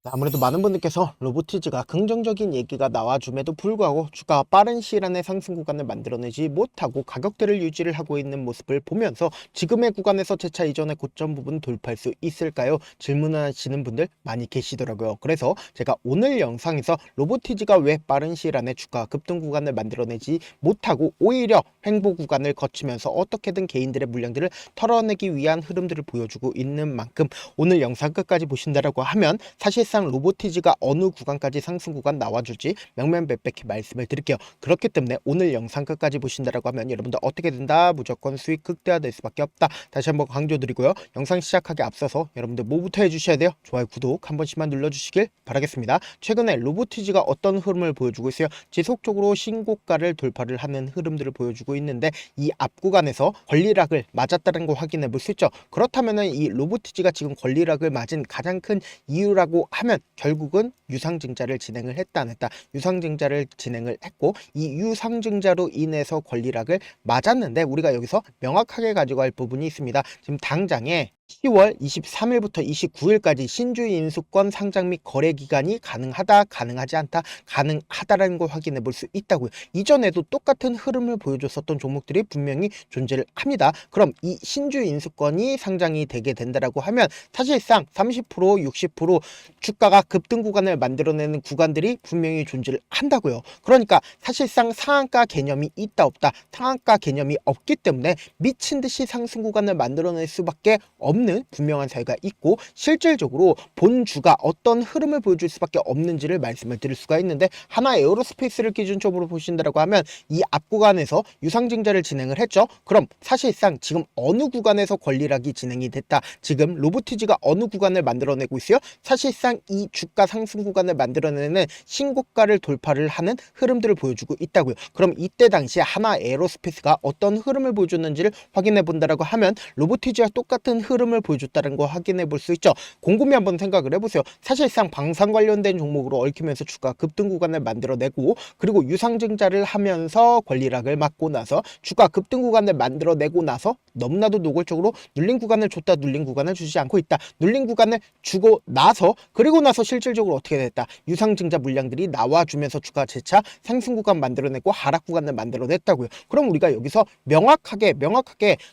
아무래도 많은 분들께서 로보티즈가 긍정적인 얘기가 나와줌에도 불구하고 주가가 빠른 시일 안에 상승 구간을 만들어내지 못하고 가격대를 유지를 하고 있는 모습을 보면서 지금의 구간에서 재차 이전의 고점 부분 돌파할 수 있을까요? 질문하시는 분들 많이 계시더라고요. 그래서 제가 오늘 영상에서 로보티즈가 왜 빠른 시일 안에 주가 급등 구간을 만들어내지 못하고 오히려 횡보 구간을 거치면서 어떻게든 개인들의 물량들을 털어내기 위한 흐름들을 보여주고 있는 만큼 오늘 영상 끝까지 보신다라고 하면 사실상 로보티즈가 어느 구간까지 상승 구간 나와줄지 명명백백히 말씀을 드릴게요. 그렇기 때문에 오늘 영상 끝까지 보신다라고 하면 여러분들 어떻게 된다? 무조건 수익 극대화될 수밖에 없다. 다시 한번 강조드리고요. 영상 시작하기 앞서서 여러분들 뭐부터 해주셔야 돼요? 좋아요, 구독 한 번씩만 눌러주시길 바라겠습니다. 최근에 로보티즈가 어떤 흐름을 보여주고 있어요? 지속적으로 신고가를 돌파를 하는 흐름들을 보여주고 있는데 이 앞 구간에서 권리락을 맞았다는 거 확인해 볼 수 있죠. 그렇다면은 이 로보티즈가 지금 권리락을 맞은 가장 큰 이유라고 하면 결국은 유상증자를 진행을 했다 안 했다. 유상증자를 진행을 했고 이 유상증자로 인해서 권리락을 맞았는데 우리가 여기서 명확하게 가지고 갈 부분이 있습니다. 지금 당장에 10월 23일부터 29일까지 신주 인수권 상장 및 거래 기간이 가능하다, 가능하지 않다, 가능하다라는 걸 확인해 볼 수 있다고요. 이전에도 똑같은 흐름을 보여줬었던 종목들이 분명히 존재를 합니다. 그럼 이 신주 인수권이 상장이 되게 된다라고 하면 사실상 30%, 60% 주가가 급등 구간을 만들어내는 구간들이 분명히 존재를 한다고요. 그러니까 사실상 상한가 개념이 있다 없다, 상한가 개념이 없기 때문에 미친 듯이 상승 구간을 만들어낼 수밖에 없는 분명한 사유가 있고 실질적으로 본주가 어떤 흐름을 보여줄 수밖에 없는지를 말씀을 드릴 수가 있는데 하나 에어로스페이스를 기준점으로 보신다라고 하면 이 앞 구간에서 유상증자를 진행을 했죠. 그럼 사실상 지금 어느 구간에서 권리락이 진행이 됐다. 지금 로보티즈가 어느 구간을 만들어내고 있어요? 사실상 이 주가 상승 구간을 만들어내는 신고가를 돌파를 하는 흐름들을 보여주고 있다고요. 그럼 이때 당시에 하나 에어로스페이스가 어떤 흐름을 보여줬는지를 확인해 본다라고 하면 로보티즈와 똑같은 흐름을 보여줬다는 거 확인해 볼 수 있죠. 곰곰이 한번 생각을 해보세요. 사실상 방산 관련된 종목으로 얽히면서 주가 급등 구간을 만들어내고 그리고 유상증자를 하면서 권리락을 맞고 나서 주가 급등 구간을 만들어내고 나서 너무나도 노골적으로 눌린 구간을 줬다, 눌린 구간을 주지 않고 있다, 눌린 구간을 주고 나서 그리고 나서 실질적으로 어떻게 됐다, 유상증자 물량들이 나와주면서 주가 재차 상승 구간 만들어내고 하락 구간을 만들어냈다고요. 그럼 우리가 여기서 명확하게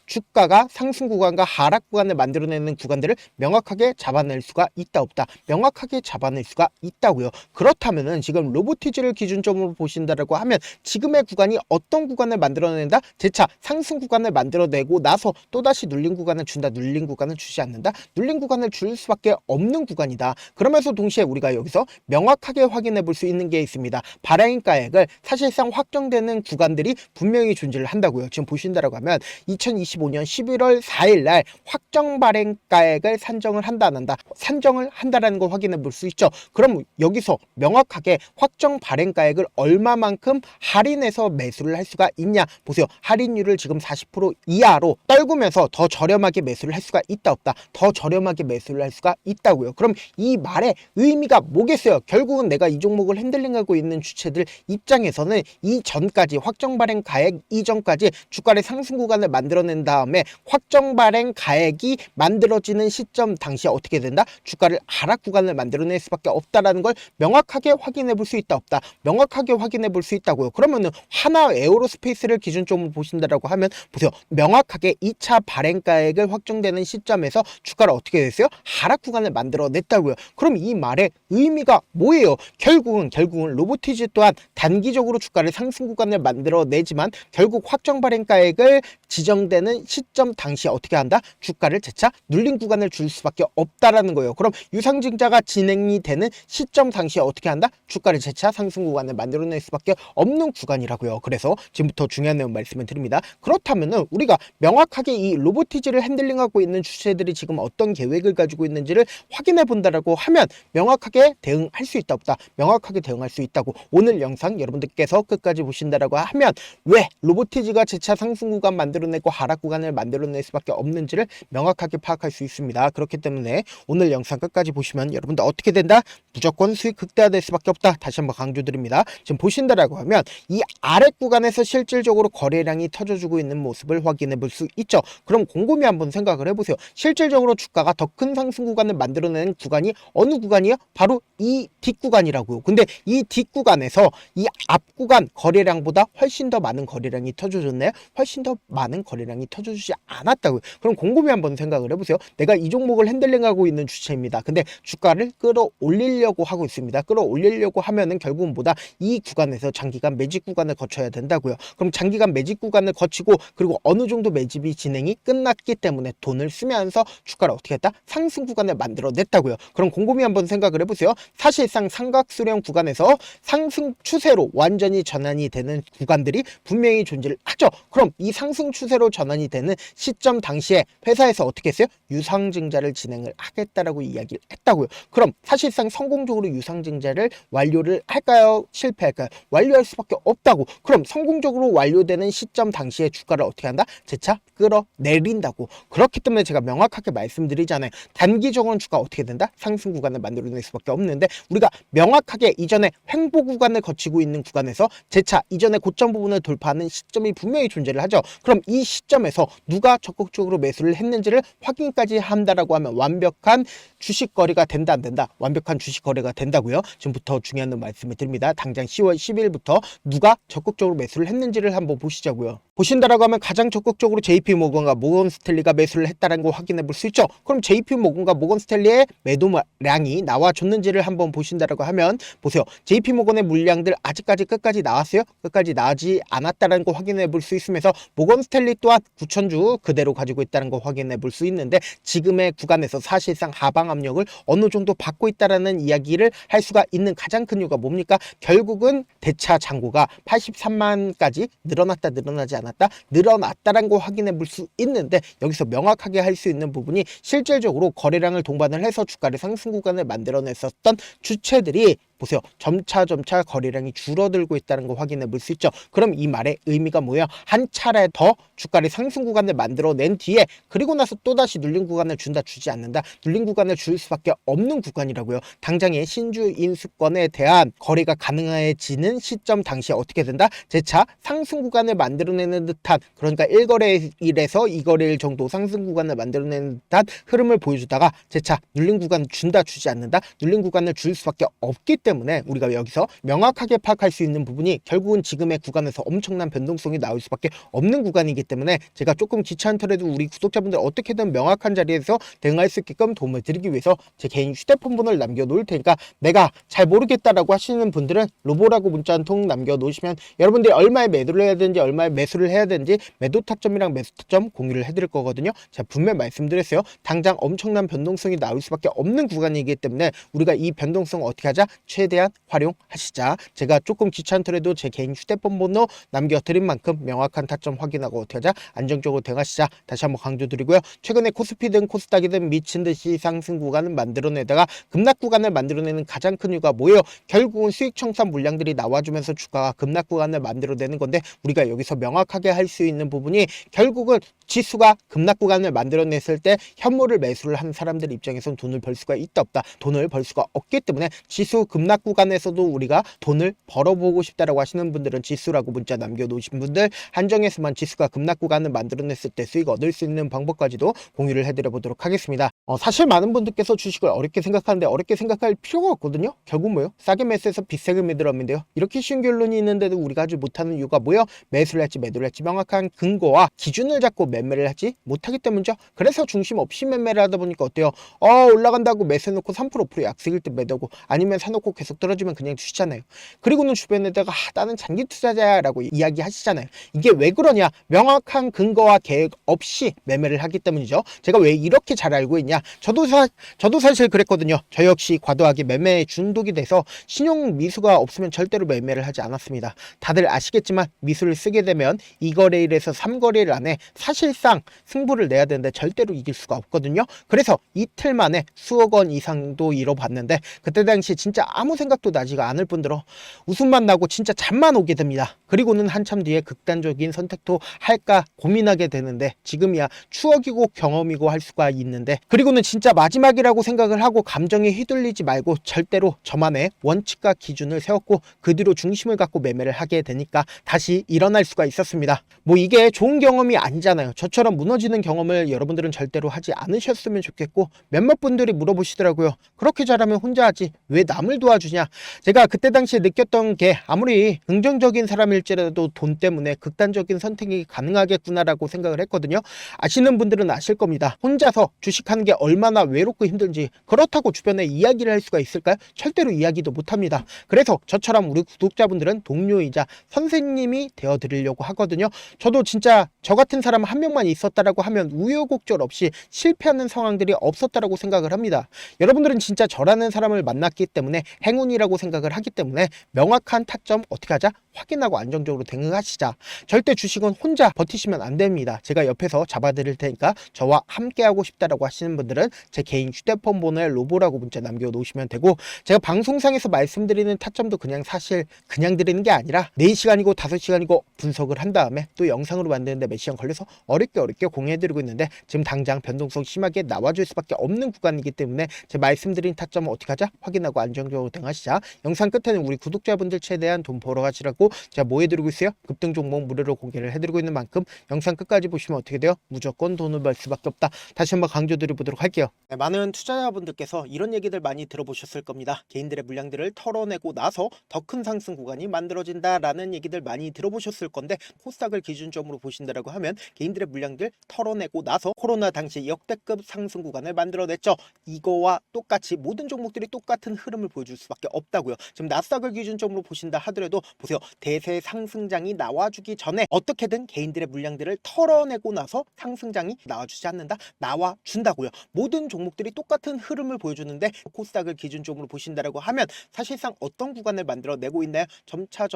주가가 상승 구간과 하락 구간을 만들어내는 구간들을 명확하게 잡아낼 수가 있다 없다, 명확하게 잡아낼 수가 있다고요. 그렇다면은 지금 로보티즈를 기준점으로 보신다라고 하면 지금의 구간이 어떤 구간을 만들어낸다? 재차 상승 구간을 만들어내고 나서 또다시 눌린 구간을 준다, 눌린 구간을 주지 않는다, 눌린 구간을 줄 수밖에 없는 구간이다. 그러면서 동시에 우리가 여기서 명확하게 확인해 볼 수 있는 게 있습니다. 발행가액을 사실상 확정되는 구간들이 분명히 존재를 한다고요. 지금 보신다라고 하면 2025년 11월 4일 날 확정 발행가액을 산정을 한다 안 한다, 산정을 한다라는 걸 확인해 볼 수 있죠. 그럼 여기서 명확하게 확정 발행가액을 얼마만큼 할인해서 매수를 할 수가 있냐 보세요. 할인율을 지금 40% 이하로 떨구면서 더 저렴하게 매수를 할 수가 있다 없다, 더 저렴하게 매수를 할 수가 있다고요. 그럼 이 말의 의미가 뭐겠어요? 결국은 내가 이 종목을 핸들링하고 있는 주체들 입장에서는 이 전까지 확정 발행 가액 이전까지 주가의 상승 구간을 만들어낸 다음에 확정 발행 가액이 만들어지는 시점 당시에 어떻게 된다? 주가를 하락 구간을 만들어낼 수밖에 없다라는 걸 명확하게 확인해 볼 수 있다 없다, 명확하게 확인해 볼 수 있다고요. 그러면은 하나 에어로스페이스를 기준점으로 보신다라고 하면 보세요. 명확하게 2차 발행가액을 확정되는 시점에서 주가를 어떻게 됐어요? 하락 구간을 만들어냈다고요. 그럼 이 말의 의미가 뭐예요? 결국은 로보티즈 또한 단기적으로 주가를 상승 구간을 만들어내지만 결국 확정 발행가액을 지정되는 시점 당시에 어떻게 한다? 주가를 재차 눌린 구간을 줄 수밖에 없다라는 거예요. 그럼 유상증자가 진행이 되는 시점 당시에 어떻게 한다? 주가를 재차 상승 구간을 만들어낼 수밖에 없는 구간이라고요. 그래서 지금부터 중요한 내용 말씀을 드립니다. 그렇다면은 우리가 명확하게 이 로보티즈를 핸들링하고 있는 주체들이 지금 어떤 계획을 가지고 있는지를 확인해 본다라고 하면 명확하게 대응할 수 있다 없다, 명확하게 대응할 수 있다고 오늘 영상 여러분들께서 끝까지 보신다라고 하면 왜 로보티즈가 재차 상승 구간 만들어내고 하락 구간을 만들어낼 수밖에 없는지를 명확하게 명확하게 파악할 수 있습니다. 그렇기 때문에 오늘 영상 끝까지 보시면 여러분들 어떻게 된다? 무조건 수익 극대화될 수밖에 없다. 다시 한번 강조드립니다. 지금 보신다라고 하면 이 아랫 구간에서 실질적으로 거래량이 터져주고 있는 모습을 확인해 볼 수 있죠. 그럼 곰곰이 한번 생각을 해보세요. 실질적으로 주가가 더 큰 상승 구간을 만들어내는 구간이 어느 구간이요? 바로 이 뒷구간이라고요. 근데 이 뒷구간에서 이 앞구간 거래량보다 훨씬 더 많은 거래량이 터져줬나요? 훨씬 더 많은 거래량이 터져주지 않았다고요. 그럼 곰곰이 한번 생각을 해보세요. 내가 이 종목을 핸들링하고 있는 주체입니다. 근데 주가를 끌어올리려고 하고 있습니다. 끌어올리려고 하면은 결국은 뭐다? 이 구간에서 장기간 매집 구간을 거쳐야 된다고요. 그럼 장기간 매집 구간을 거치고 그리고 어느 정도 매집이 진행이 끝났기 때문에 돈을 쓰면서 주가를 어떻게 했다? 상승 구간을 만들어냈다고요. 그럼 곰곰이 한번 생각을 해보세요. 사실상 삼각수렴 구간에서 상승 추세로 완전히 전환이 되는 구간들이 분명히 존재를 하죠. 그럼 이 상승 추세로 전환이 되는 시점 당시에 회사에서 어떻게 했어요? 유상증자를 진행을 하겠다라고 이야기를 했다고요. 그럼 사실상 성공적으로 유상증자를 완료를 할까요? 실패할까요? 완료할 수밖에 없다고. 그럼 성공적으로 완료되는 시점 당시에 주가를 어떻게 한다? 재차 끌어내린다고. 그렇기 때문에 제가 명확하게 말씀드리잖아요. 단기적으로는 주가 어떻게 된다? 상승 구간을 만들어낼 수밖에 없는데 우리가 명확하게 이전에 횡보 구간을 거치고 있는 구간에서 재차 이전에 고점 부분을 돌파하는 시점이 분명히 존재를 하죠. 그럼 이 시점에서 누가 적극적으로 매수를 했는지를 확인까지 한다라고 하면 완벽한 주식 거래가 된다 안 된다? 완벽한 주식 거래가 된다고요. 지금부터 중요한 말씀을 드립니다. 당장 10월 10일부터 누가 적극적으로 매수를 했는지를 한번 보시자고요. 보신다라고 하면 가장 적극적으로 JP모건과 모건스탠리가 매수를 했다는 거 확인해 볼 수 있죠. 그럼 JP모건과 모건스탠리의 매도량이 나와줬는지를 한번 보신다라고 하면 보세요. JP모건의 물량들 아직까지 끝까지 나왔어요? 끝까지 나오지 않았다는 거 확인해 볼 수 있으면서 모건스탠리 또한 9,000주 그대로 가지고 있다는 거 확인해 볼 수 있는데 지금의 구간에서 사실상 하방 압력을 어느 정도 받고 있다라는 이야기를 할 수가 있는 가장 큰 이유가 뭡니까? 결국은 대차 잔고가 83만까지 늘어나지 않았다? 늘어났다는 거 확인해 볼 수 있는데 여기서 명확하게 할 수 있는 부분이 실질적으로 거래량을 동반을 해서 주가를 상승 구간을 만들어냈었던 주체들이 보세요. 점차 거래량이 줄어들고 있다는 거 확인해 볼 수 있죠. 그럼 이 말의 의미가 뭐예요? 한 차례 더 주가를 상승 구간을 만들어낸 뒤에 그리고 나서 또다시 눌린 구간을 준다 주지 않는다. 눌린 구간을 줄 수밖에 없는 구간이라고요. 당장의 신주 인수권에 대한 거래가 가능해지는 시점 당시에 어떻게 된다? 재차 상승 구간을 만들어내는 듯한 그러니까 1거래일에서 2거래일 정도 상승 구간을 만들어내는 듯한 흐름을 보여주다가 재차 눌린 구간을 준다 주지 않는다. 눌린 구간을 줄 수밖에 없기 때문에 우리가 여기서 명확하게 파악할 수 있는 부분이 결국은 지금의 구간에서 엄청난 변동성이 나올 수밖에 없는 구간이기 때문에 제가 조금 귀찮더라도 우리 구독자분들 어떻게든 명확한 자리에서 대응할 수 있게끔 도움을 드리기 위해서 제 개인 휴대폰 번호를 남겨놓을 테니까 내가 잘 모르겠다라고 하시는 분들은 로보라고 문자 한 통 남겨놓으시면 여러분들이 얼마에 매도를 해야 되는지 얼마에 매수를 해야 되는지 매도 타점이랑 매수 타점 공유를 해드릴 거거든요. 제가 분명히 말씀드렸어요. 당장 엄청난 변동성이 나올 수밖에 없는 구간이기 때문에 우리가 이 변동성 어떻게 하자? 최대한 활용하시자. 제가 조금 귀찮더라도 제 개인 휴대폰 번호 남겨드린 만큼 명확한 타점 확인하고 어떻게 하자? 안정적으로 대응하시자. 다시 한번 강조드리고요. 최근에 코스피든 코스닥이든 미친듯이 상승 구간을 만들어내다가 급락 구간을 만들어내는 가장 큰 이유가 뭐예요? 결국은 수익 청산 물량들이 나와주면서 주가가 급락 구간을 만들어내는 건데 우리가 여기서 명확하게 할 수 있는 부분이 결국은 지수가 급락 구간을 만들어냈을 때 현물을 매수를 한 사람들 입장에선 돈을 벌 수가 있다 없다. 돈을 벌 수가 없기 때문에 지수 급락 구간에서도 우리가 돈을 벌어보고 싶다라고 하시는 분들은 지수라고 문자 남겨놓으신 분들 한정해서만 지수가 급락 구간을 만들어냈을 때 수익 얻을 수 있는 방법까지도 공유를 해드려 보도록 하겠습니다. 사실 많은 분들께서 주식을 어렵게 생각하는데 어렵게 생각할 필요가 없거든요. 결국 뭐예요? 싸게 매수해서 비싸게 매도하면돼요. 이렇게 쉬운 결론이 있는데도 우리가 하지 못하는 이유가 뭐예요? 매수를 할지 매도를 할지 명확한 근거와 기준을 잡고 매매를 하지 못하기 때문이죠. 그래서 중심 없이 매매를 하다 보니까 어때요? 올라간다고 매수해놓고 3% 5% 약속일 때 매도고 아니면 사놓고 계속 떨어지면 그냥 주시잖아요. 그리고는 주변에다가 나는 장기 투자자야 라고 이야기하시잖아요. 이게 왜 그러냐? 명확한 근거와 계획 없이 매매를 하기 때문이죠. 제가 왜 이렇게 잘 알고 있냐? 저도 사실 그랬거든요. 저 역시 과도하게 매매에 중독이 돼서 신용 미수가 없으면 절대로 매매를 하지 않았습니다. 다들 아시겠지만 미수를 쓰게 되면 2거래일에서 3거래일 안에 사실상 승부를 내야 되는데 절대로 이길 수가 없거든요. 그래서 이틀 만에 수억 원 이상도 잃어봤는데 그때 당시 진짜 아무 아무 생각도 나지가 않을 뿐더러 웃음만 나고 진짜 잠만 오게 됩니다. 그리고는 한참 뒤에 극단적인 선택도 할까 고민하게 되는데 지금이야 추억이고 경험이고 할 수가 있는데 그리고는 진짜 마지막이라고 생각을 하고 감정에 휘둘리지 말고 절대로 저만의 원칙과 기준을 세웠고 그 뒤로 중심을 갖고 매매를 하게 되니까 다시 일어날 수가 있었습니다. 뭐 이게 좋은 경험이 아니잖아요. 저처럼 무너지는 경험을 여러분들은 절대로 하지 않으셨으면 좋겠고 몇몇 분들이 물어보시더라고요. 그렇게 잘하면 혼자 하지 왜 남을 도와주냐. 제가 그때 당시에 느꼈던 게 아무리 긍정적인 사람일지라도 돈 때문에 극단적인 선택이 가능하겠구나라고 생각을 했거든요. 아시는 분들은 아실 겁니다. 혼자서 주식하는 게 얼마나 외롭고 힘든지. 그렇다고 주변에 이야기를 할 수가 있을까요? 절대로 이야기도 못합니다. 그래서 저처럼 우리 구독자분들은 동료이자 선생님이 되어드리려고 하거든요. 저도 진짜 저 같은 사람 한 명만 있었다라고 하면 우여곡절 없이 실패하는 상황들이 없었다라고 생각을 합니다. 여러분들은 진짜 저라는 사람을 만났기 때문에 행운이라고 생각을 하기 때문에 명확한 타점 어떻게 하자? 확인하고 안정적으로 대응하시자. 절대 주식은 혼자 버티시면 안 됩니다. 제가 옆에서 잡아드릴 테니까 저와 함께 하고 싶다라고 하시는 분들은 제 개인 휴대폰 번호에 로보라고 문자 남겨놓으시면 되고, 제가 방송상에서 말씀드리는 타점도 그냥 사실 그냥 드리는 게 아니라 4시간이고 5시간이고 분석을 한 다음에 또 영상으로 만드는데 몇 시간 걸려서 어렵게 공유해드리고 있는데 지금 당장 변동성 심하게 나와줄 수밖에 없는 구간이기 때문에 제 말씀드린 타점을 어떻게 하자? 확인하고 안정적으로 대응하시자. 영상 끝에는 우리 구독자분들 최대한 돈 벌어 가시라고 제가 뭐 해드리고 있어요? 급등 종목 무료로 공개를 해드리고 있는 만큼 영상 끝까지 보시면 어떻게 돼요? 무조건 돈을 벌 수밖에 없다. 다시 한번 강조드려보도록 할게요. 네, 많은 투자자분들께서 이런 얘기들 많이 들어보셨을 겁니다. 개인들의 물량들을 털어내고 나서 더 큰 상승 구간이 만들어진다라는 얘기들 많이 들어보셨을 건데, 코스닥을 기준점으로 보신다라고 하면 개인들의 물량들 털어내고 나서 코로나 당시 역대급 상승 구간을 만들어냈죠. 이거와 똑같이 모든 종목들이 똑같은 흐름을 보여줄 수밖에 없다고요. 지금 나스닥을 기준점으로 보신다 하더라도 보세요. 대세 상승장이 나와주기 전에 어떻게든 개인들의 물량들을 털어내고 나서 상승장이 나와주지 않는다? 나와준다고요. 모든 종목들이 똑같은 흐름을 보여주는데 코스닥을 기준점으로 보신다라고 하면 사실상 어떤 구간을 만들어내고 있나요? 점차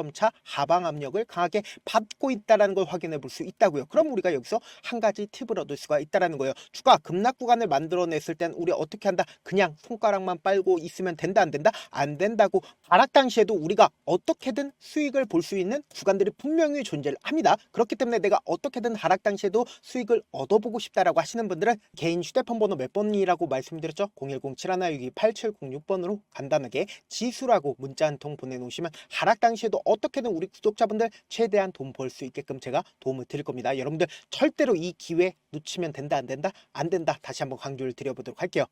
하방 압력을 강하게 받고 있다는 걸 확인해 볼 수 있다고요. 그럼 우리가 여기서 한 가지 팁을 얻을 수가 있다는 거예요. 주가 급락 구간을 만들어냈을 땐 우리 어떻게 한다? 그냥 손가락만 빨고 있으면 된다? 안 된다? 안 된다고. 하락 당시에도 우리가 어떻게든 수익을 볼 수 있는 구간들이 분명히 존재를 합니다. 그렇기 때문에 내가 어떻게든 하락 당시에도 수익을 얻어보고 싶다라고 하시는 분들은 개인 휴대폰 번호 몇 번이라고 말씀드렸죠? 010-7162-8706번으로 간단하게 지수라고 문자 한 통 보내놓으시면 하락 당시에도 어떻게든 우리 구독자분들 최대한 돈 벌 수 있게끔 제가 도움을 드릴 겁니다. 여러분들 절대로 이 기회 놓치면 된다? 안 된다? 안 된다. 다시 한번 강조를 드려보도록 할게요.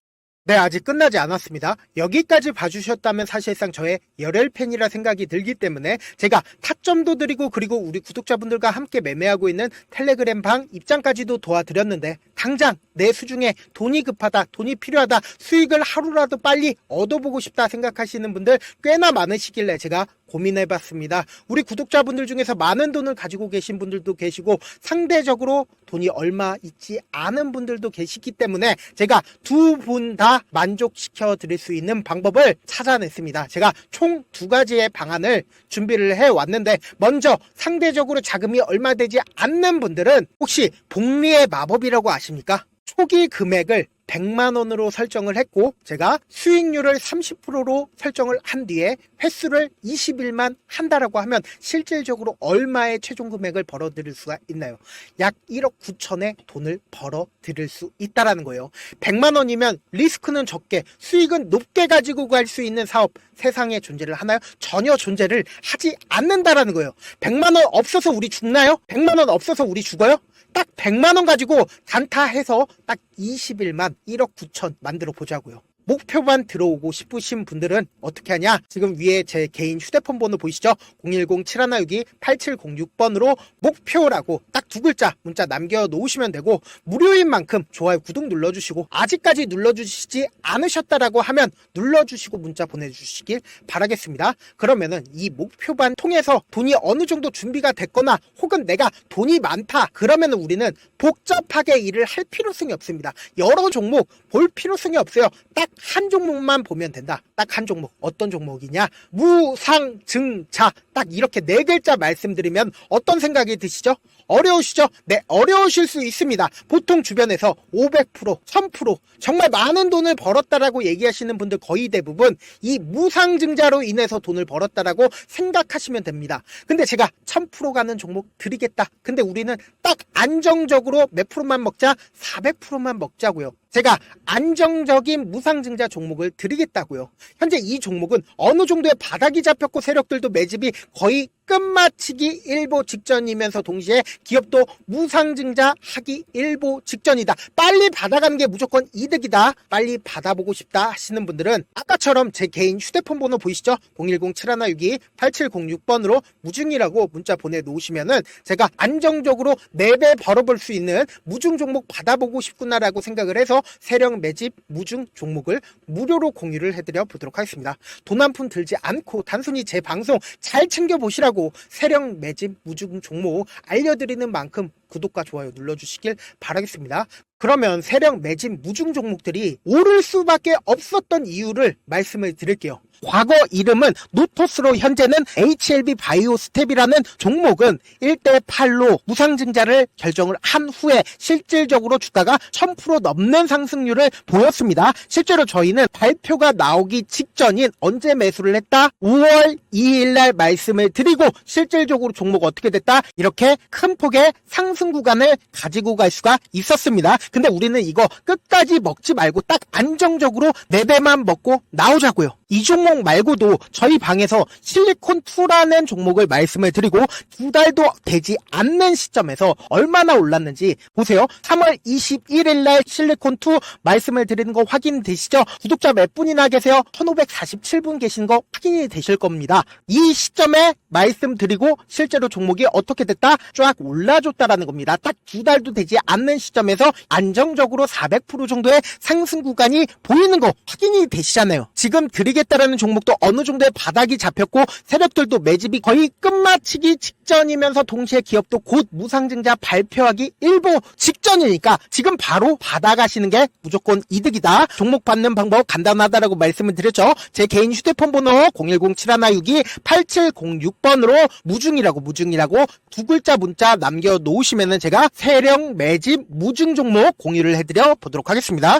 네, 아직 끝나지 않았습니다. 여기까지 봐주셨다면 사실상 저의 열혈팬이라 생각이 들기 때문에 제가 타점도 드리고 그리고 우리 구독자분들과 함께 매매하고 있는 텔레그램 방 입장까지도 도와드렸는데, 당장 내 수중에 돈이 급하다, 돈이 필요하다, 수익을 하루라도 빨리 얻어보고 싶다 생각하시는 분들 꽤나 많으시길래 제가 고민해봤습니다. 우리 구독자분들 중에서 많은 돈을 가지고 계신 분들도 계시고 상대적으로 돈이 얼마 있지 않은 분들도 계시기 때문에 제가 두 분 다 만족시켜 드릴 수 있는 방법을 찾아냈습니다. 제가 총 2가지의 방안을 준비를 해왔는데, 먼저 상대적으로 자금이 얼마 되지 않는 분들은 혹시 복리의 마법이라고 아십니까? 초기 금액을 100만원으로 설정을 했고 제가 수익률을 30%로 설정을 한 뒤에 횟수를 20일만 한다라고 하면 실질적으로 얼마의 최종 금액을 벌어들일 수가 있나요? 약 1억 9천의 돈을 벌어들일 수 있다라는 거예요. 100만원이면 리스크는 적게 수익은 높게 가지고 갈 수 있는 사업 세상에 존재를 하나요? 전혀 존재를 하지 않는다라는 거예요. 100만원 없어서 우리 죽나요? 100만원 없어서 우리 죽어요? 딱 100만원 가지고 단타해서 딱 20일만 1억 9천 만들어 보자고요. 목표만 들어오고 싶으신 분들은 어떻게 하냐? 지금 위에 제 개인 휴대폰 번호 보이시죠? 010-7162-8706번으로 목표라고 딱 2글자 문자 남겨놓으시면 되고, 무료인 만큼 좋아요, 구독 눌러주시고, 아직까지 눌러주시지 않으셨다라고 하면 눌러주시고 문자 보내주시길 바라겠습니다. 그러면은 이 목표반 통해서 돈이 어느 정도 준비가 됐거나 혹은 내가 돈이 많다 그러면은 우리는 복잡하게 일을 할 필요성이 없습니다. 여러 종목 볼 필요성이 없어요. 딱 한 종목만 보면 된다. 딱 한 종목. 어떤 종목이냐? 무상증자. 딱 이렇게 4글자 말씀드리면 어떤 생각이 드시죠? 어려우시죠? 네, 어려우실 수 있습니다. 보통 주변에서 500%, 1000% 정말 많은 돈을 벌었다라고 얘기하시는 분들 거의 대부분 이 무상증자로 인해서 돈을 벌었다라고 생각하시면 됩니다. 근데 제가 1000% 가는 종목 드리겠다. 근데 우리는 딱 안정적으로 몇 프로만 먹자? 400%만 먹자고요. 제가 안정적인 무상증자 종목을 드리겠다고요. 현재 이 종목은 어느 정도의 바닥이 잡혔고 세력들도 매집이 거의 끝마치기 일보 직전이면서 동시에 기업도 무상증자 하기 일보 직전이다. 빨리 받아가는 게 무조건 이득이다. 빨리 받아보고 싶다 하시는 분들은 아까처럼 제 개인 휴대폰 번호 보이시죠? 010-7162-8706번으로 무중이라고 문자 보내놓으시면은 제가 안정적으로 4배 벌어볼 수 있는 무중 종목 받아보고 싶구나라고 생각을 해서 세력 매집 무중 종목을 무료로 공유를 해드려 보도록 하겠습니다. 돈 한 푼 들지 않고 단순히 제 방송 잘 챙겨보시라고 세력 매집 무중 종목 알려드리는 만큼 구독과 좋아요 눌러주시길 바라겠습니다. 그러면 세력 매집 무중 종목들이 오를 수밖에 없었던 이유를 말씀을 드릴게요. 과거 이름은 노토스로 현재는 HLB 바이오 스텝이라는 종목은 1대8로 무상증자를 결정을 한 후에 실질적으로 주가가 1000% 넘는 상승률을 보였습니다. 실제로 저희는 발표가 나오기 직전인 언제 매수를 했다? 5월 2일 날 말씀을 드리고 실질적으로 종목 어떻게 됐다? 이렇게 큰 폭의 상승 구간을 가지고 갈 수가 있었습니다. 근데 우리는 이거 끝까지 먹지 말고 딱 안정적으로 4배만 먹고 나오자고요. 이 종목 말고도 저희 방에서 실리콘2라는 종목을 말씀을 드리고 2달도 되지 않는 시점에서 얼마나 올랐는지 보세요. 3월 21일 날 실리콘2 말씀을 드리는 거 확인되시죠? 구독자 몇 분이나 계세요? 1547분 계신 거 확인이 되실 겁니다. 이 시점에 말씀드리고 실제로 종목이 어떻게 됐다? 쫙 올라줬다라는 겁니다. 딱 2달도 되지 않는 시점에서 안정적으로 400% 정도의 상승 구간이 보이는 거 확인이 되시잖아요. 지금 드리겠다라는 종목도 어느 정도의 바닥이 잡혔고 세력들도 매집이 거의 끝마치기 직전이면서 동시에 기업도 곧 무상증자 발표하기 일보 직전이니까 지금 바로 받아가시는 게 무조건 이득이다. 종목 받는 방법 간단하다라고 말씀을 드렸죠. 제 개인 휴대폰 번호 010-7162-8706번으로 무중이라고 두 글자 문자 남겨놓으시면은 제가 세력 매집 무중 종목 공유를 해드려 보도록 하겠습니다.